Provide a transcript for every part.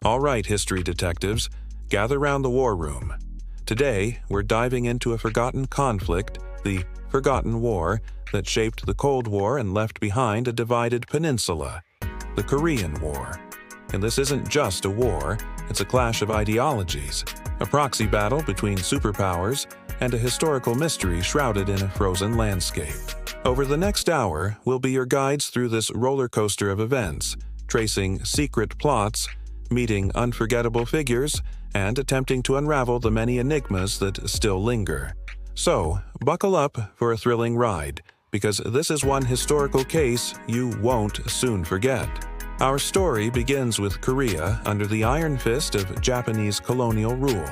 All right, history detectives, gather round the war room. Today, we're diving into a forgotten conflict, the Forgotten War, that shaped the Cold War and left behind a divided peninsula, the Korean War. And this isn't just a war, it's a clash of ideologies, a proxy battle between superpowers, and a historical mystery shrouded in a frozen landscape. Over the next hour, we'll be your guides through this roller coaster of events, tracing secret plots, meeting unforgettable figures, and attempting to unravel the many enigmas that still linger. So, buckle up for a thrilling ride, because this is one historical case you won't soon forget. Our story begins with Korea under the iron fist of Japanese colonial rule.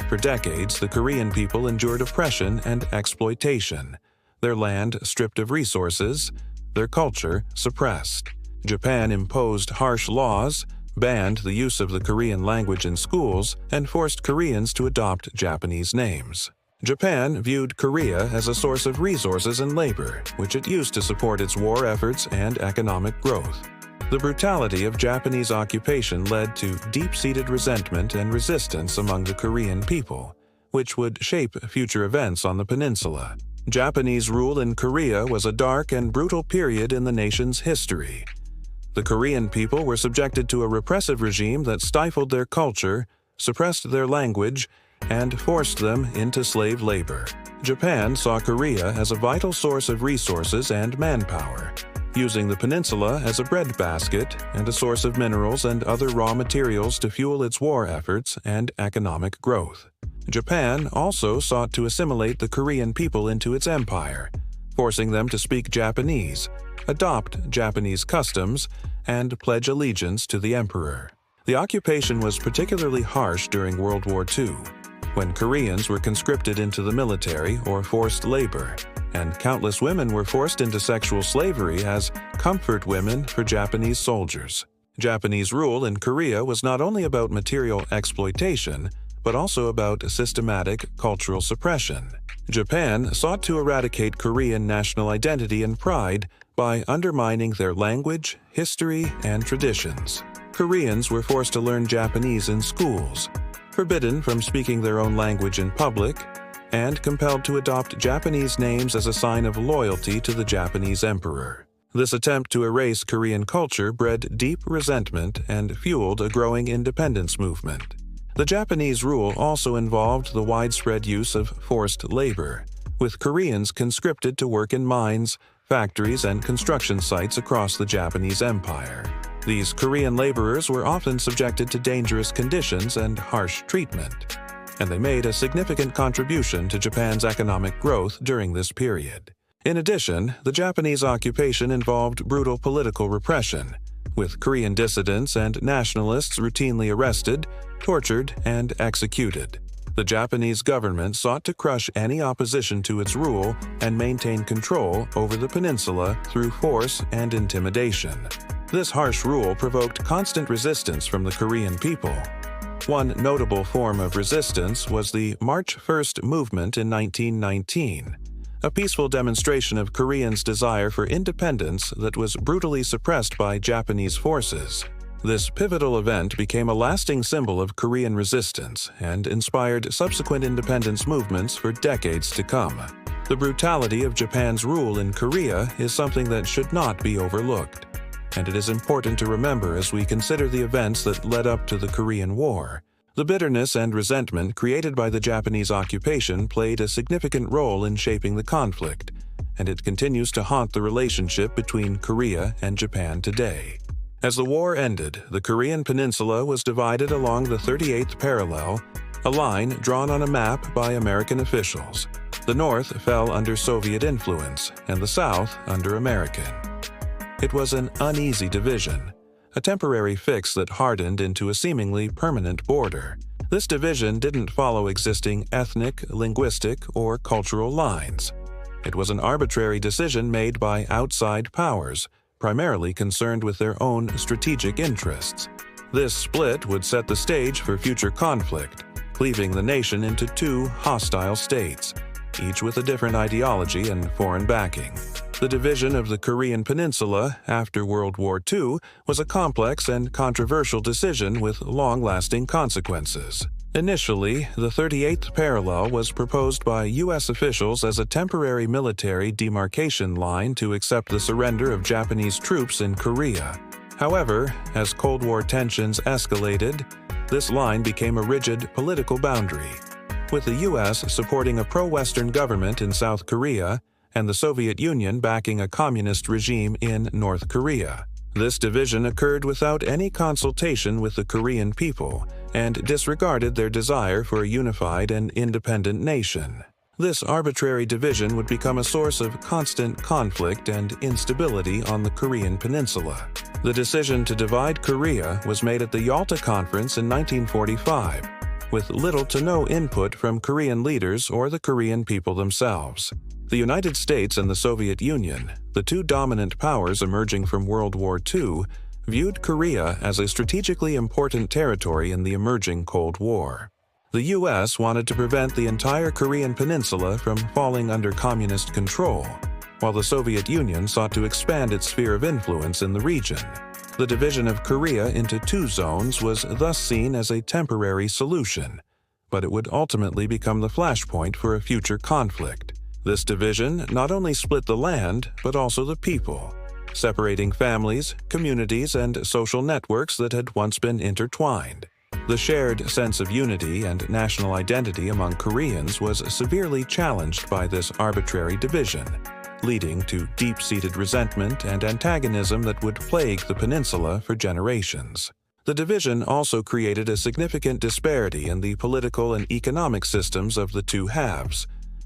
For decades, the Korean people endured oppression and exploitation, their land stripped of resources, their culture suppressed. Japan imposed harsh laws, banned the use of the Korean language in schools, and forced Koreans to adopt Japanese names. Japan viewed Korea as a source of resources and labor, which it used to support its war efforts and economic growth. The brutality of Japanese occupation led to deep-seated resentment and resistance among the Korean people, which would shape future events on the peninsula. Japanese rule in Korea was a dark and brutal period in the nation's history. The Korean people were subjected to a repressive regime that stifled their culture, suppressed their language, and forced them into slave labor. Japan saw Korea as a vital source of resources and manpower, using the peninsula as a breadbasket and a source of minerals and other raw materials to fuel its war efforts and economic growth. Japan also sought to assimilate the Korean people into its empire, forcing them to speak Japanese, adopt Japanese customs, and pledge allegiance to the emperor. The occupation was particularly harsh during World War II, when Koreans were conscripted into the military or forced labor, and countless women were forced into sexual slavery as comfort women for Japanese soldiers. Japanese rule in Korea was not only about material exploitation, but also about systematic cultural suppression. Japan sought to eradicate Korean national identity and pride by undermining their language, history, and traditions. Koreans were forced to learn Japanese in schools, forbidden from speaking their own language in public, and compelled to adopt Japanese names as a sign of loyalty to the Japanese emperor. This attempt to erase Korean culture bred deep resentment and fueled a growing independence movement. The Japanese rule also involved the widespread use of forced labor, with Koreans conscripted to work in mines, factories, and construction sites across the Japanese empire. These Korean laborers were often subjected to dangerous conditions and harsh treatment, and they made a significant contribution to Japan's economic growth during this period. In addition, the Japanese occupation involved brutal political repression, with Korean dissidents and nationalists routinely arrested, tortured, and executed. The Japanese government sought to crush any opposition to its rule and maintain control over the peninsula through force and intimidation. This harsh rule provoked constant resistance from the Korean people. One notable form of resistance was the March 1st movement in 1919, a peaceful demonstration of Koreans' desire for independence that was brutally suppressed by Japanese forces. This pivotal event became a lasting symbol of Korean resistance and inspired subsequent independence movements for decades to come. The brutality of Japan's rule in Korea is something that should not be overlooked, and it is important to remember as we consider the events that led up to the Korean War. The bitterness and resentment created by the Japanese occupation played a significant role in shaping the conflict, and it continues to haunt the relationship between Korea and Japan today. As the war ended, the Korean peninsula was divided along the 38th parallel, a line drawn on a map by American officials. The north fell under Soviet influence, and the south under American. It was an uneasy division, a temporary fix that hardened into a seemingly permanent border. This division didn't follow existing ethnic, linguistic, or cultural lines. It was an arbitrary decision made by outside powers, primarily concerned with their own strategic interests. This split would set the stage for future conflict, cleaving the nation into two hostile states, each with a different ideology and foreign backing. The division of the Korean Peninsula after World War II was a complex and controversial decision with long-lasting consequences. Initially, the 38th parallel was proposed by U.S. officials as a temporary military demarcation line to accept the surrender of Japanese troops in Korea. However, as Cold War tensions escalated, this line became a rigid political boundary, with the U.S. supporting a pro-Western government in South Korea and the Soviet Union backing a communist regime in North Korea. This division occurred without any consultation with the Korean people and disregarded their desire for a unified and independent nation. This arbitrary division would become a source of constant conflict and instability on the Korean peninsula. The decision to divide Korea was made at the Yalta Conference in 1945, with little to no input from Korean leaders or the Korean people themselves. The United States and the Soviet Union, the two dominant powers emerging from World War II, viewed Korea as a strategically important territory in the emerging Cold War. The U.S. wanted to prevent the entire Korean peninsula from falling under communist control, while the Soviet Union sought to expand its sphere of influence in the region. The division of Korea into two zones was thus seen as a temporary solution, but it would ultimately become the flashpoint for a future conflict. This division not only split the land, but also the people, separating families, communities, and social networks that had once been intertwined. The shared sense of unity and national identity among Koreans was severely challenged by this arbitrary division, leading to deep-seated resentment and antagonism that would plague the peninsula for generations. The division also created a significant disparity in the political and economic systems of the two halves,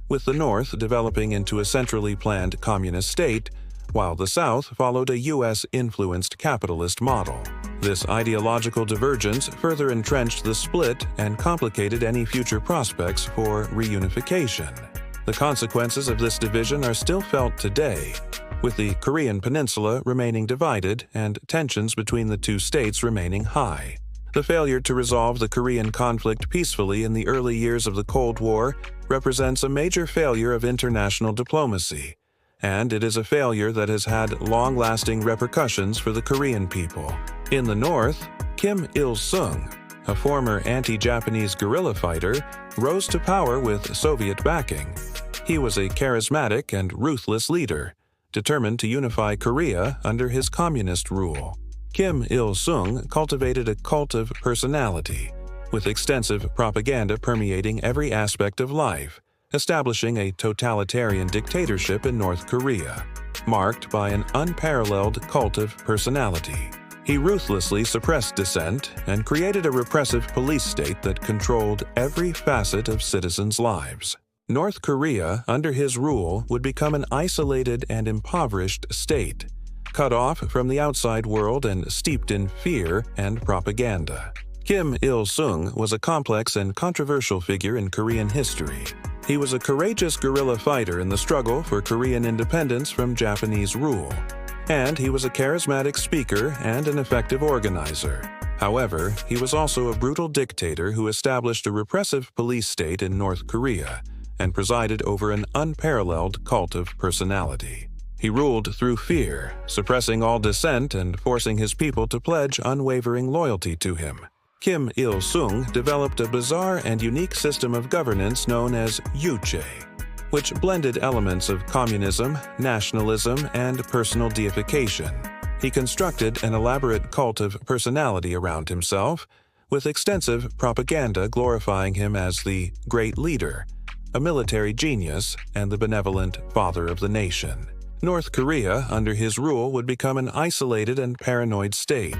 with the North developing into a centrally planned communist state, while the South followed a U.S.-influenced capitalist model. This ideological divergence further entrenched the split and complicated any future prospects for reunification. The consequences of this division are still felt today, with the Korean peninsula remaining divided and tensions between the two states remaining high. The failure to resolve the Korean conflict peacefully in the early years of the Cold War represents a major failure of international diplomacy, and it is a failure that has had long-lasting repercussions for the Korean people. In the North, Kim Il-sung, a former anti-Japanese guerrilla fighter, rose to power with Soviet backing. He was a charismatic and ruthless leader, determined to unify Korea under his communist rule. Kim Il-sung cultivated a cult of personality, with extensive propaganda permeating every aspect of life, establishing a totalitarian dictatorship in North Korea, marked by an unparalleled cult of personality. He ruthlessly suppressed dissent and created a repressive police state that controlled every facet of citizens' lives. North Korea, under his rule, would become an isolated and impoverished state, cut off from the outside world and steeped in fear and propaganda. Kim Il-sung was a complex and controversial figure in Korean history. He was a courageous guerrilla fighter in the struggle for Korean independence from Japanese rule, and he was a charismatic speaker and an effective organizer. However, he was also a brutal dictator who established a repressive police state in North Korea and presided over an unparalleled cult of personality. He ruled through fear, suppressing all dissent and forcing his people to pledge unwavering loyalty to him. Kim Il-sung developed a bizarre and unique system of governance known as Yuche, which blended elements of communism, nationalism, and personal deification. He constructed an elaborate cult of personality around himself, with extensive propaganda glorifying him as the great leader, a military genius, and the benevolent father of the nation. North Korea, under his rule, would become an isolated and paranoid state,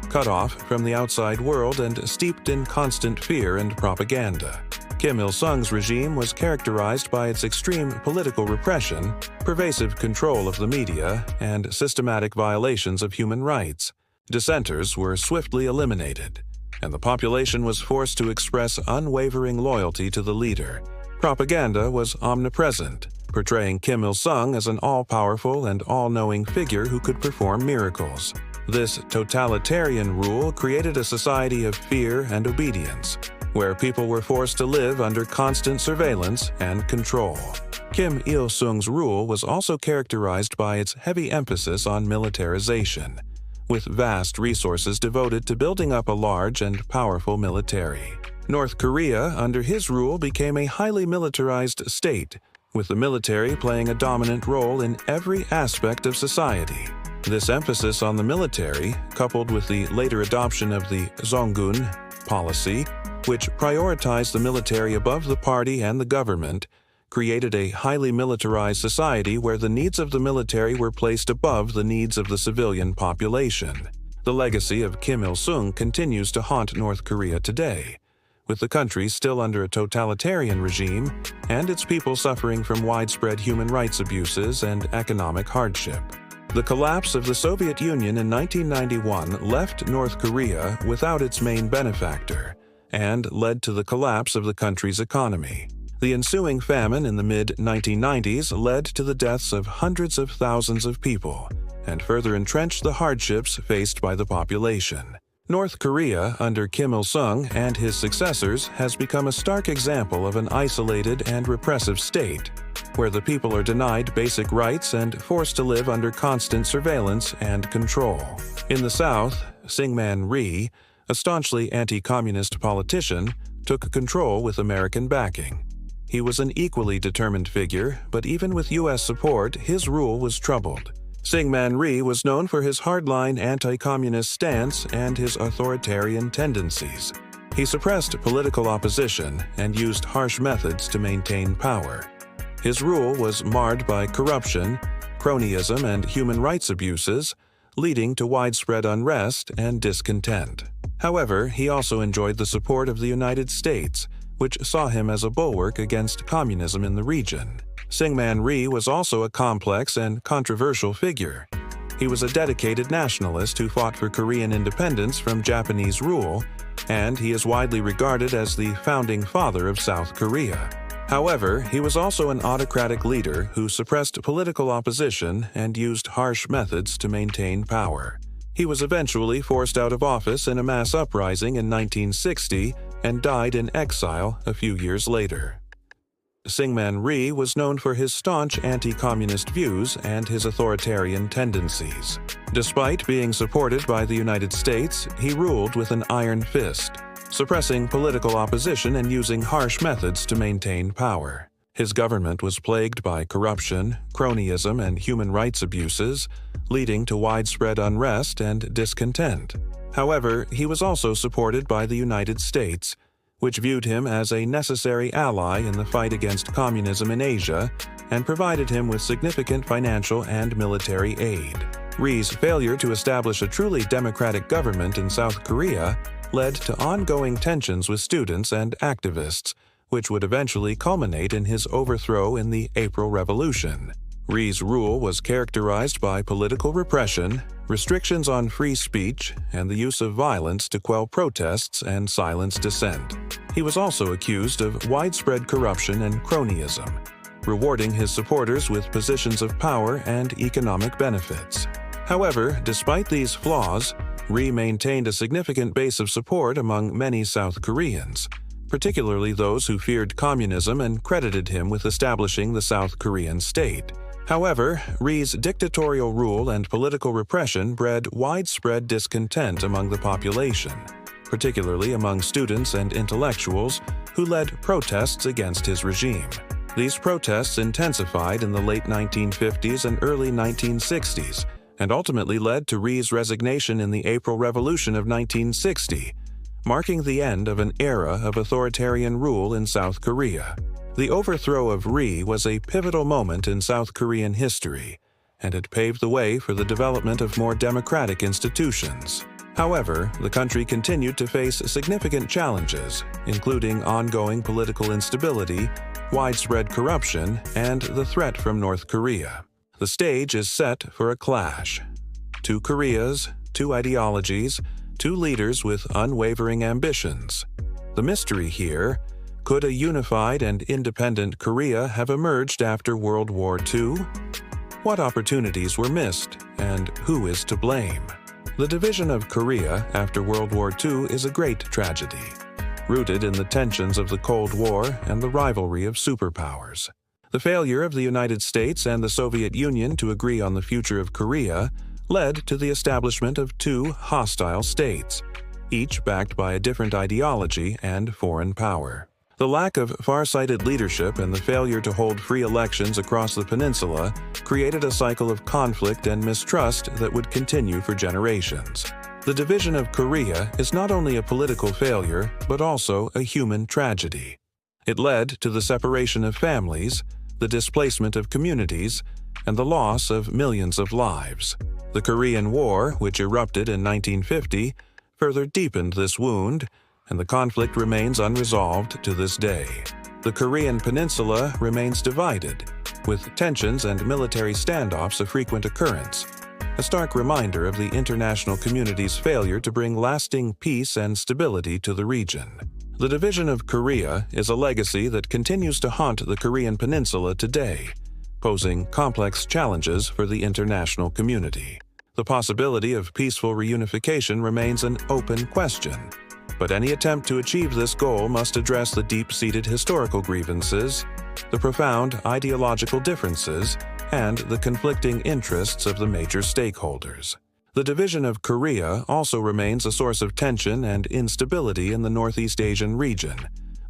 cut off from the outside world and steeped in constant fear and propaganda. Kim Il-sung's regime was characterized by its extreme political repression, pervasive control of the media, and systematic violations of human rights. Dissenters were swiftly eliminated, and the population was forced to express unwavering loyalty to the leader. Propaganda was omnipresent, portraying Kim Il-sung as an all-powerful and all-knowing figure who could perform miracles. This totalitarian rule created a society of fear and obedience, where people were forced to live under constant surveillance and control. Kim Il-sung's rule was also characterized by its heavy emphasis on militarization, with vast resources devoted to building up a large and powerful military. North Korea, under his rule, became a highly militarized state, with the military playing a dominant role in every aspect of society. This emphasis on the military, coupled with the later adoption of the Zongun policy, which prioritized the military above the party and the government, created a highly militarized society where the needs of the military were placed above the needs of the civilian population. The legacy of Kim Il-sung continues to haunt North Korea today, with the country still under a totalitarian regime and its people suffering from widespread human rights abuses and economic hardship. The collapse of the Soviet Union in 1991 left North Korea without its main benefactor and led to the collapse of the country's economy. The ensuing famine in the mid-1990s led to the deaths of hundreds of thousands of people and further entrenched the hardships faced by the population. North Korea, under Kim Il-sung and his successors, has become a stark example of an isolated and repressive state, where the people are denied basic rights and forced to live under constant surveillance and control. In the South, Syngman Rhee, a staunchly anti-communist politician, took control with American backing. He was an equally determined figure, but even with U.S. support, his rule was troubled. Syngman Rhee was known for his hardline anti-communist stance and his authoritarian tendencies. He suppressed political opposition and used harsh methods to maintain power. His rule was marred by corruption, cronyism, and human rights abuses, leading to widespread unrest and discontent. However, he also enjoyed the support of the United States, which saw him as a bulwark against communism in the region. Syngman Rhee was also a complex and controversial figure. He was a dedicated nationalist who fought for Korean independence from Japanese rule, and he is widely regarded as the founding father of South Korea. However, he was also an autocratic leader who suppressed political opposition and used harsh methods to maintain power. He was eventually forced out of office in a mass uprising in 1960 and died in exile a few years later. Syngman Rhee was known for his staunch anti-communist views and his authoritarian tendencies. Despite being supported by the United States, he ruled with an iron fist, suppressing political opposition and using harsh methods to maintain power. His government was plagued by corruption, cronyism, and human rights abuses, leading to widespread unrest and discontent. However, he was also supported by the United States, which viewed him as a necessary ally in the fight against communism in Asia and provided him with significant financial and military aid. Rhee's failure to establish a truly democratic government in South Korea led to ongoing tensions with students and activists, which would eventually culminate in his overthrow in the April Revolution. Rhee's rule was characterized by political repression, restrictions on free speech, and the use of violence to quell protests and silence dissent. He was also accused of widespread corruption and cronyism, rewarding his supporters with positions of power and economic benefits. However, despite these flaws, Rhee maintained a significant base of support among many South Koreans, particularly those who feared communism and credited him with establishing the South Korean state. However, Rhee's dictatorial rule and political repression bred widespread discontent among the population, particularly among students and intellectuals who led protests against his regime. These protests intensified in the late 1950s and early 1960s, and ultimately led to Rhee's resignation in the April Revolution of 1960, marking the end of an era of authoritarian rule in South Korea. The overthrow of Rhee was a pivotal moment in South Korean history, and it paved the way for the development of more democratic institutions. However, the country continued to face significant challenges, including ongoing political instability, widespread corruption, and the threat from North Korea. The stage is set for a clash. Two Koreas, two ideologies, two leaders with unwavering ambitions. The mystery here: could a unified and independent Korea have emerged after World War II? What opportunities were missed, and who is to blame? The division of Korea after World War II is a great tragedy, rooted in the tensions of the Cold War and the rivalry of superpowers. The failure of the United States and the Soviet Union to agree on the future of Korea led to the establishment of two hostile states, each backed by a different ideology and foreign power. The lack of far-sighted leadership and the failure to hold free elections across the peninsula created a cycle of conflict and mistrust that would continue for generations. The division of Korea is not only a political failure, but also a human tragedy. It led to the separation of families, the displacement of communities, and the loss of millions of lives. The Korean War, which erupted in 1950, further deepened this wound, and the conflict remains unresolved to this day. The Korean peninsula remains divided, with tensions and military standoffs a frequent occurrence, a stark reminder of the international community's failure to bring lasting peace and stability to the region. The division of Korea is a legacy that continues to haunt the Korean peninsula today, posing complex challenges for the international community. The possibility of peaceful reunification remains an open question, but any attempt to achieve this goal must address the deep-seated historical grievances, the profound ideological differences, and the conflicting interests of the major stakeholders. The division of Korea also remains a source of tension and instability in the Northeast Asian region,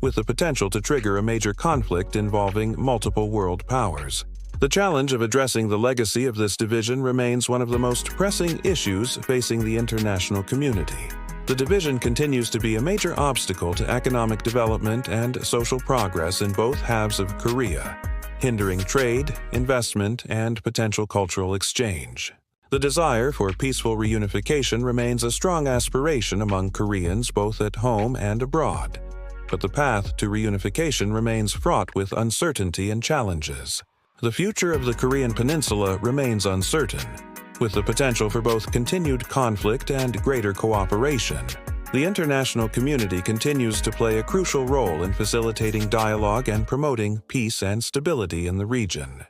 with the potential to trigger a major conflict involving multiple world powers. The challenge of addressing the legacy of this division remains one of the most pressing issues facing the international community. The division continues to be a major obstacle to economic development and social progress in both halves of Korea, hindering trade, investment, and potential cultural exchange. The desire for peaceful reunification remains a strong aspiration among Koreans both at home and abroad, but the path to reunification remains fraught with uncertainty and challenges. The future of the Korean peninsula remains uncertain, with the potential for both continued conflict and greater cooperation. The international community continues to play a crucial role in facilitating dialogue and promoting peace and stability in the region.